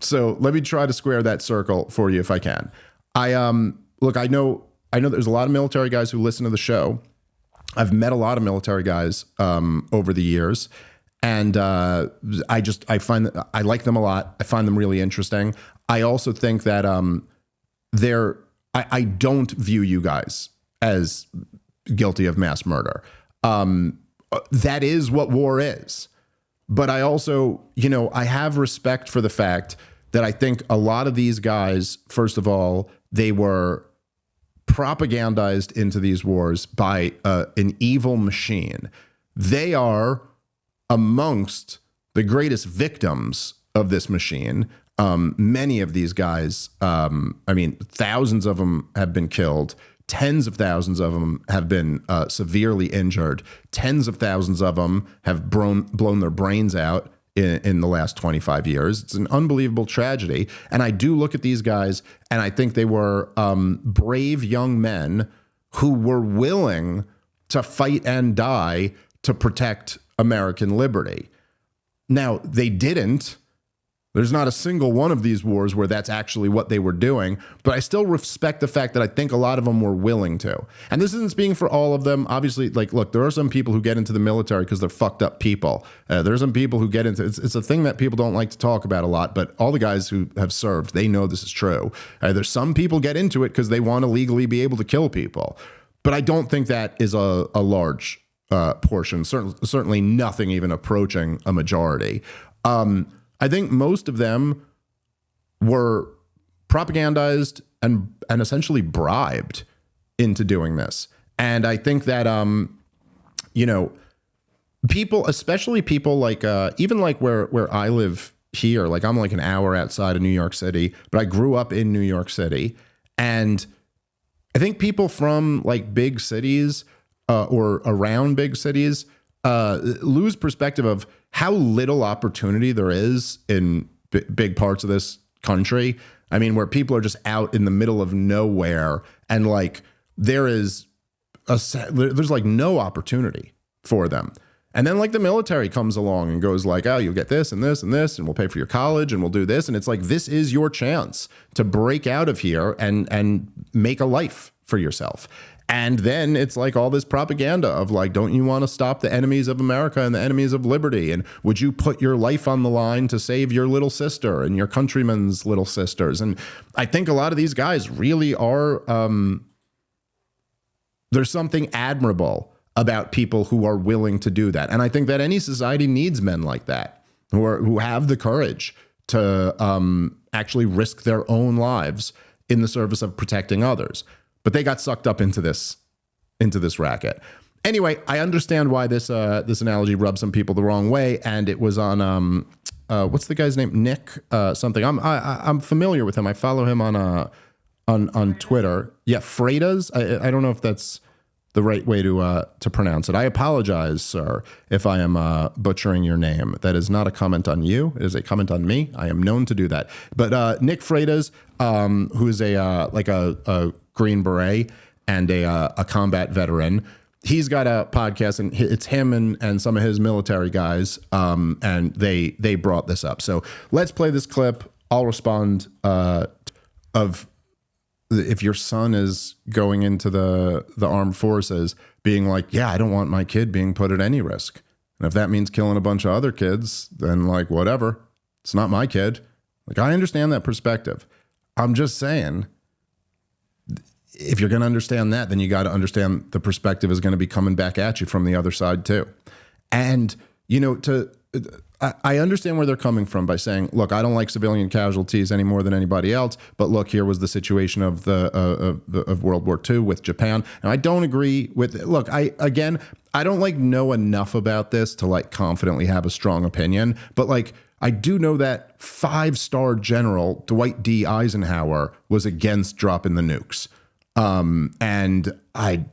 So let me try to square that circle for you if I can. Look, I know there's a lot of military guys who listen to the show. I've met a lot of military guys over the years, and I find that I like them a lot. I find them really interesting. I also think that I don't view you guys as guilty of mass murder. That is what war is. But I also, I have respect for the fact that I think a lot of these guys, first of all, they were propagandized into these wars by an evil machine. They are amongst the greatest victims of this machine. Many of these guys, thousands of them have been killed. Tens of thousands of them have been severely injured. Tens of thousands of them have blown their brains out in the last 25 years. It's an unbelievable tragedy. And I do look at these guys, and I think they were brave young men who were willing to fight and die to protect American liberty. Now, they didn't. There's not a single one of these wars where that's actually what they were doing, but I still respect the fact that I think a lot of them were willing to. And this isn't speaking for all of them. Obviously, look, there are some people who get into the military because they're fucked up people. There's some people who get into it's a thing that people don't like to talk about a lot, but all the guys who have served, they know this is true. There's some people get into it because they want to legally be able to kill people. But I don't think that is a large portion, certainly nothing even approaching a majority. I think most of them were propagandized and essentially bribed into doing this. And I think that, people, especially people like, even like where I live here, like I'm like an hour outside of New York City, but I grew up in New York City. And I think people from like big cities or around big cities lose perspective of how little opportunity there is in big parts of this country. I mean, where people are just out in the middle of nowhere, and like there's like no opportunity for them. And then like the military comes along and goes like, oh, you'll get this and this and this, and we'll pay for your college and we'll do this. And it's like, this is your chance to break out of here and make a life for yourself. And then it's like all this propaganda of like, don't you want to stop the enemies of America and the enemies of liberty? And would you put your life on the line to save your little sister and your countrymen's little sisters? And I think a lot of these guys really are, there's something admirable about people who are willing to do that. And I think that any society needs men like that, who have the courage to actually risk their own lives in the service of protecting others. But they got sucked up into this racket. Anyway, I understand why this analogy rubs some people the wrong way, and it was on what's the guy's name? Nick something. I'm familiar with him. I follow him on Twitter. Yeah, Freitas. I don't know if that's the right way to pronounce it. I apologize, sir, if I am butchering your name. That is not a comment on you. It is a comment on me. I am known to do that. But Nick Freitas, who is a Green Beret and a combat veteran, he's got a podcast, and it's him and some of his military guys, and they brought this up. So let's play this clip. I'll respond of if your son is going into the armed forces, being like, yeah, I don't want my kid being put at any risk. And if that means killing a bunch of other kids, then like, whatever, it's not my kid. Like, I understand that perspective. I'm just saying, if you're going to understand that, then you got to understand the perspective is going to be coming back at you from the other side too. And, I understand where they're coming from by saying, look, I don't like civilian casualties any more than anybody else, but look, here was the situation of of World War II with Japan. And I don't agree with it. Look, I don't know enough about this to like confidently have a strong opinion, but like, I do know that 5-star General Dwight D. Eisenhower was against dropping the nukes. And I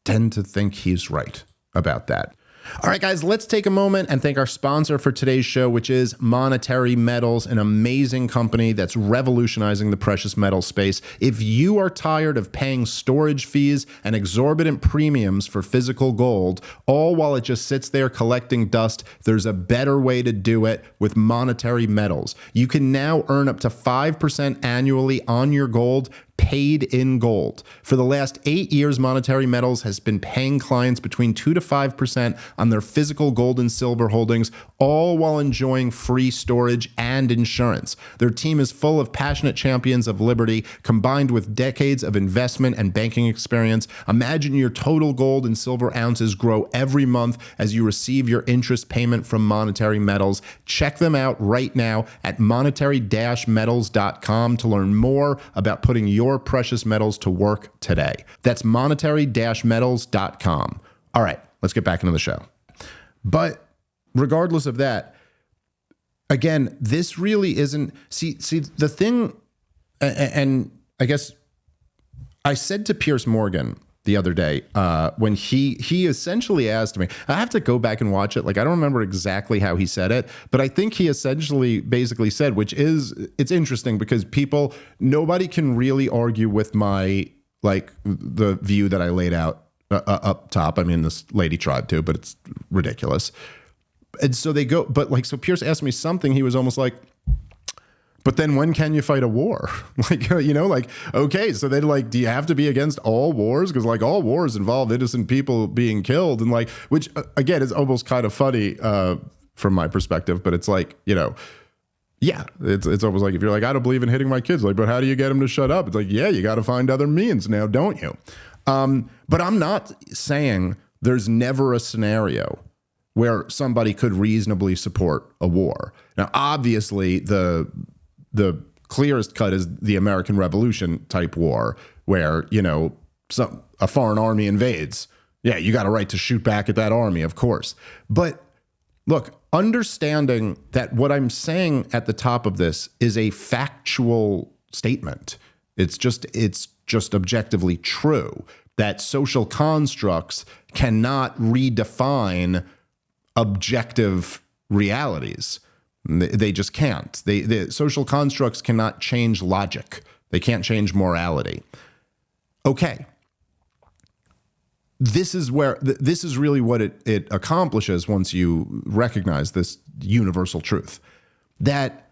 tend to think he's right about that. All right, guys, let's take a moment and thank our sponsor for today's show, which is Monetary Metals, an amazing company that's revolutionizing the precious metal space. If you are tired of paying storage fees and exorbitant premiums for physical gold, all while it just sits there collecting dust, there's a better way to do it with Monetary Metals. You can now earn up to 5% annually on your gold, paid in gold. For the last 8 years, Monetary Metals has been paying clients between 2 to 5% on their physical gold and silver holdings, all while enjoying free storage and insurance. Their team is full of passionate champions of liberty, combined with decades of investment and banking experience. Imagine your total gold and silver ounces grow every month as you receive your interest payment from Monetary Metals. Check them out right now at monetary-metals.com to learn more about putting your precious metals to work today. That's monetary-metals.com. All right, let's get back into the show. But regardless of that, again, this really isn't, see the thing, and I guess I said to Piers Morgan the other day, when he essentially asked me, I have to go back and watch it. Like, I don't remember exactly how he said it, but I think he essentially basically said, which is, it's interesting because nobody can really argue with my, like, the view that I laid out up top. I mean, this lady tried to, but it's ridiculous. And so they go, but like, so Pierce asked me something. He was almost like, but then when can you fight a war? Like, like, okay, so then like, do you have to be against all wars? Because like all wars involve innocent people being killed, and like, which again is almost kind of funny from my perspective, but it's like, yeah, it's almost like if you're like, I don't believe in hitting my kids, like, but how do you get them to shut up? It's like, yeah, you got to find other means now, don't you? But I'm not saying there's never a scenario where somebody could reasonably support a war. Now, obviously, the clearest cut is the American Revolution type war, where a foreign army invades. Yeah, you got a right to shoot back at that army, of course. But look, understanding that what I'm saying at the top of this is a factual statement. It's just objectively true that social constructs cannot redefine objective realities. They just can't. The social constructs cannot change logic. They can't change morality. Okay. This is really what it accomplishes once you recognize this universal truth. That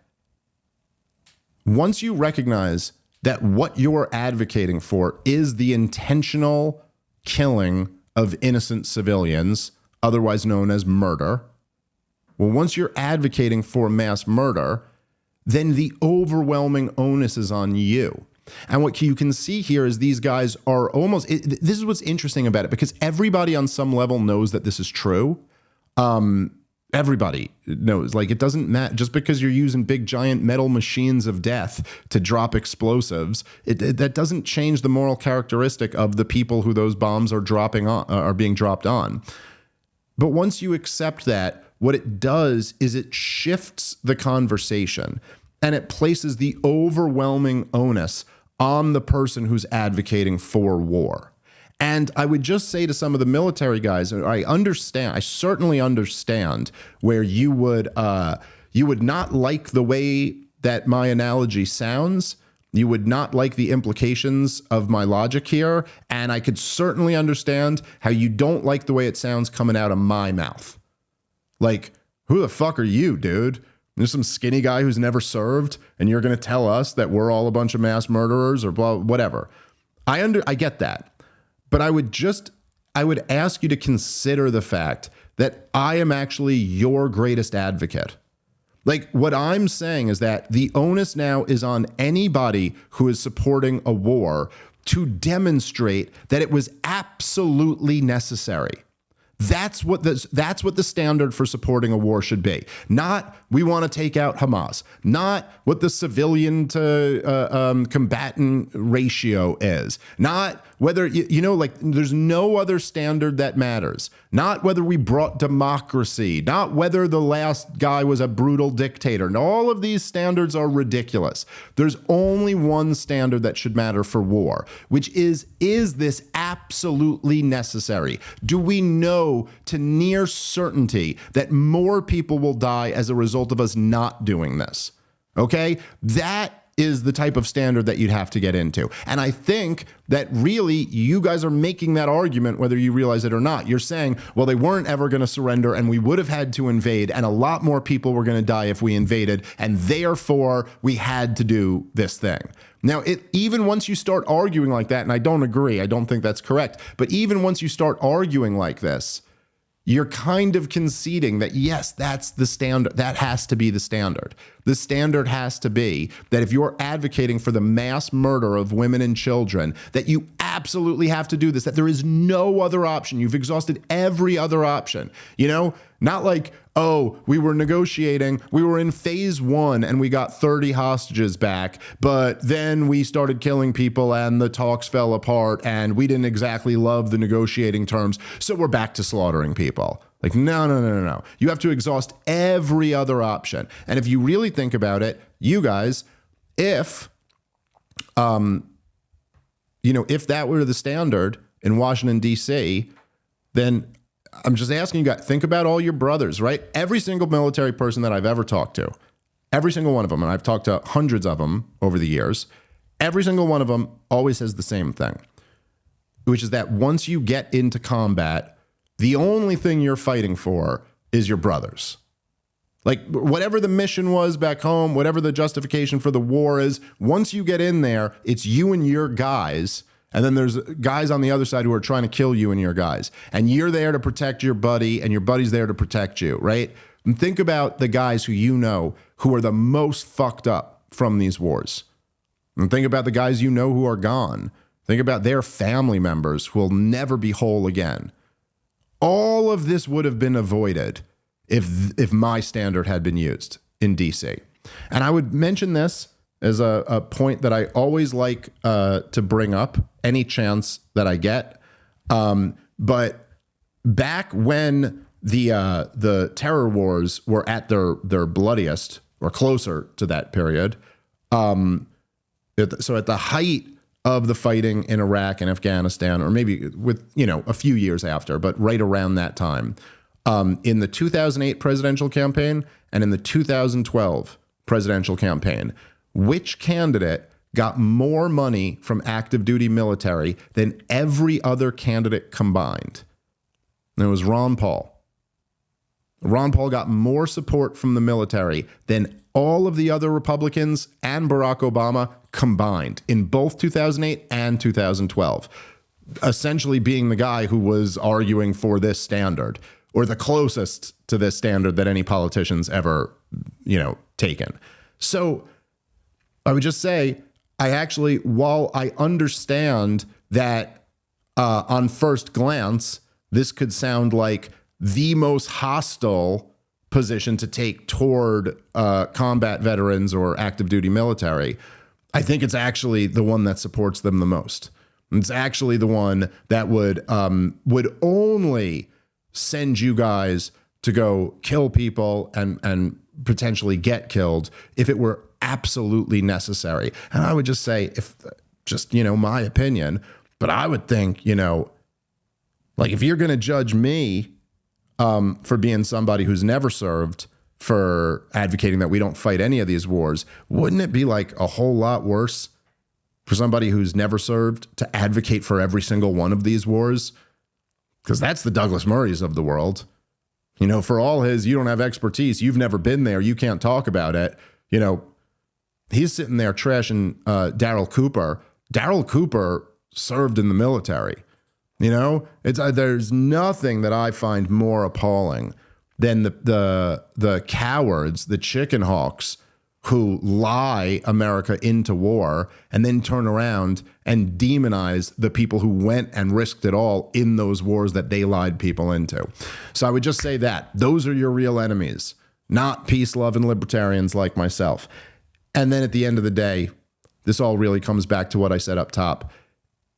once you recognize that what you're advocating for is the intentional killing of innocent civilians, otherwise known as murder. Well, once you're advocating for mass murder, then the overwhelming onus is on you. And what you can see here is these guys are almost, this is what's interesting about it, because everybody on some level knows that this is true. Everybody knows, like, it doesn't matter just because you're using big giant metal machines of death to drop explosives. That doesn't change the moral characteristic of the people who those bombs are being dropped on. But once you accept that, what it does is it shifts the conversation and it places the overwhelming onus on the person who's advocating for war. And I would just say to some of the military guys, I certainly understand where you would not like the way that my analogy sounds. You would not like the implications of my logic here. And I could certainly understand how you don't like the way it sounds coming out of my mouth. Like, who the fuck are you, dude? There's some skinny guy who's never served, and you're going to tell us that we're all a bunch of mass murderers or blah, whatever. I get that. But I would ask you to consider the fact that I am actually your greatest advocate. Like, what I'm saying is that the onus now is on anybody who is supporting a war to demonstrate that it was absolutely necessary. That's what the standard for supporting a war should be. Not we want to take out Hamas. Not what the civilian to combatant ratio is. Not whether, like, there's no other standard that matters. Not whether we brought democracy. Not whether the last guy was a brutal dictator. And all of these standards are ridiculous. There's only one standard that should matter for war, which is this absolutely necessary? Do we know to near certainty that more people will die as a result of us not doing this? Okay? That is the type of standard that you'd have to get into. And I think that really you guys are making that argument whether you realize it or not. You're saying, well, they weren't ever going to surrender and we would have had to invade and a lot more people were going to die if we invaded and therefore we had to do this thing. Now, even once you start arguing like that, and I don't agree, I don't think that's correct, but even once you start arguing like this, you're kind of conceding that, yes, that's the standard. That has to be the standard. The standard has to be that if you're advocating for the mass murder of women and children, that you absolutely have to do this, that there is no other option. You've exhausted every other option. Not like, oh, we were negotiating, we were in phase 1 and we got 30 hostages back, but then we started killing people and the talks fell apart and we didn't exactly love the negotiating terms, so we're back to slaughtering people. Like, no. You have to exhaust every other option. And if you really think about it, you guys, if that were the standard in Washington, D.C., then I'm just asking you guys, think about all your brothers, right? Every single military person that I've ever talked to, every single one of them, and I've talked to hundreds of them over the years, every single one of them always says the same thing, which is that once you get into combat, the only thing you're fighting for is your brothers. Like, whatever the mission was back home, whatever the justification for the war is, once you get in there, it's you and your guys. And then there's guys on the other side who are trying to kill you and your guys. And you're there to protect your buddy, and your buddy's there to protect you, right? And think about the guys who are the most fucked up from these wars. And think about the guys who are gone. Think about their family members who will never be whole again. All of this would have been avoided if my standard had been used in DC. And I would mention this as a point that I always like to bring up any chance that I get. But back when the terror wars were at their bloodiest, or closer to that period, so at the height of the fighting in Iraq and Afghanistan, or maybe with a few years after, but right around that time, in the 2008 presidential campaign and in the 2012 presidential campaign, which candidate got more money from active duty military than every other candidate combined? And it was Ron Paul. Ron Paul got more support from the military than all of the other Republicans and Barack Obama combined in both 2008 and 2012, essentially being the guy who was arguing for this standard, or the closest to this standard that any politician's ever, taken. So I would just say, while I understand that on first glance, this could sound like the most hostile position to take toward combat veterans or active duty military, I think it's actually the one that supports them the most. It's actually the one that would only send you guys to go kill people and potentially get killed if it were absolutely necessary. And I would just say, my opinion, but I would think, if you're going to judge me for being somebody who's never served, for advocating that we don't fight any of these wars, wouldn't it be like a whole lot worse for somebody who's never served to advocate for every single one of these wars? Because that's the Douglas Murrays of the world. For all his, you don't have expertise, you've never been there, you can't talk about it. He's sitting there trashing Darryl Cooper. Darryl Cooper served in the military. There's nothing that I find more appalling than the cowards, the chicken hawks, who lie America into war and then turn around and demonize the people who went and risked it all in those wars that they lied people into. So I would just say that those are your real enemies, not peace, love, and libertarians like myself. And then at the end of the day, this all really comes back to what I said up top.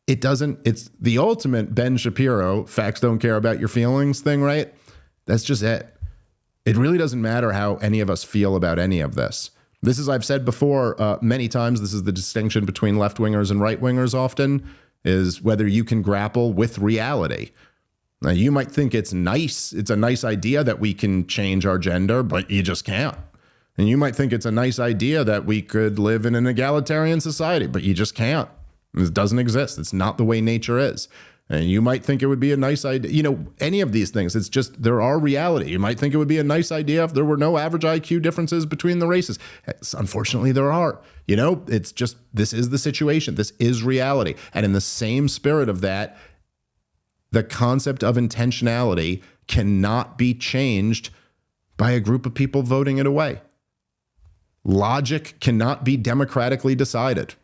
It's the ultimate Ben Shapiro, facts don't care about your feelings thing, right? That's just it. It really doesn't matter how any of us feel about any of this. This is, I've said before many times, this is the distinction between left-wingers and right-wingers often, is whether you can grapple with reality. Now, you might think it's a nice idea that we can change our gender, but you just can't. And you might think it's a nice idea that we could live in an egalitarian society, but you just can't. It doesn't exist. It's not the way nature is. And you might think it would be a nice idea, any of these things. It's just, there are reality. You might think it would be a nice idea if there were no average IQ differences between the races. Unfortunately, there are. It's just, this is the situation. This is reality. And in the same spirit of that, the concept of intentionality cannot be changed by a group of people voting it away. Logic cannot be democratically decided.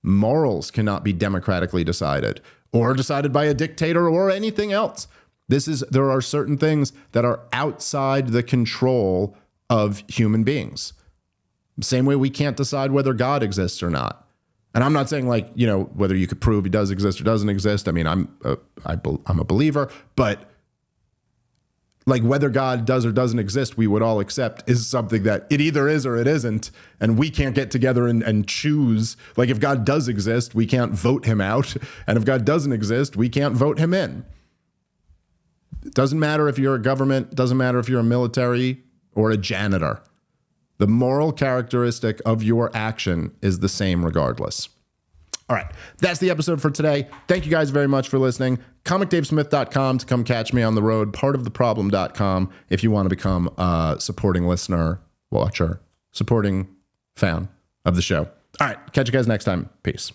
Morals cannot be democratically decided or decided by a dictator or anything else. There are certain things that are outside the control of human beings. Same way we can't decide whether God exists or not. And I'm not saying whether you could prove he does exist or doesn't exist. I mean, I'm a believer, but whether God does or doesn't exist, we would all accept is something that it either is or it isn't. And we can't get together and choose. If God does exist, we can't vote him out. And if God doesn't exist, we can't vote him in. It doesn't matter if you're a government. It doesn't matter if you're a military or a janitor. The moral characteristic of your action is the same regardless. All right, that's the episode for today. Thank you guys very much for listening. ComicDaveSmith.com to come catch me on the road. Partoftheproblem.com if you want to become a supporting listener, watcher, supporting fan of the show. All right, catch you guys next time. Peace.